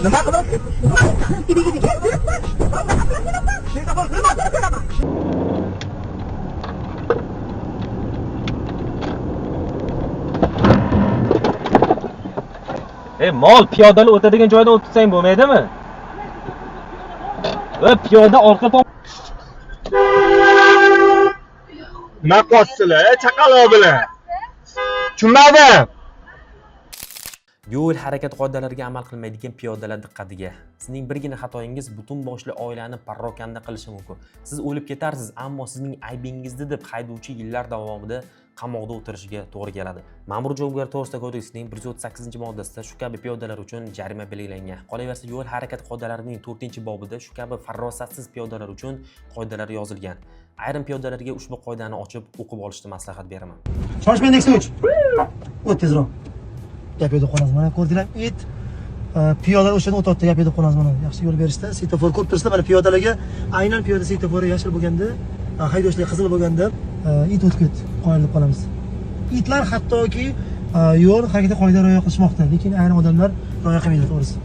Nima qilyapsiz? Mol piyodani o'tadigan joydan o'tsang bo'lmaydimi? Va piyoda orqa tom nima qilyapsizlar chaqaloq bilan tushunmadim. yo'l harakat qoidalariga amal qilmaydigan piyodalar diqqatiga. Sizning birgina xatoyingiz butun boshli oilani parrokanda qilishi mumkin. Siz o'lib ketarsiz, ammo sizning aybingizda deb haydovchi yillar davomida qamoqda o'tirishiga to'g'ri keladi. Ma'muriy javobgarlik to'g'risida kodeksining 138-moddasida shu kabi piyodalar uchun jarima belgilangan. Qolaversa, yo'l harakat qoidalarining 4-bobida shu kabi farosatsiz piyodalar uchun qoidalar yozilgan. Ayrim piyodalarga ushbu qoidani ochib o'qib olishni maslahat beraman. Shoshmang Nexus. O't tezroq. Gap yo'q qo'yamiz. Mana ko'rdinglar, it piyodalar o'shada o'tayotdi, gap yo'q qo'yamiz. Mana yaxshi yo'l berishda, svetofor ko'rib turibsizlar, mana piyodalarga aynan piyoda svetofori yashil bo'lganda, haydovchilar qizil bo'lganda it o'tib ketdi, qoyilib qolamiz. Itlar hattoki yo'l harakati qoidalariga rioya qilishmoqda, lekin ayrim odamlar rioya qilmaydi, to'g'risi.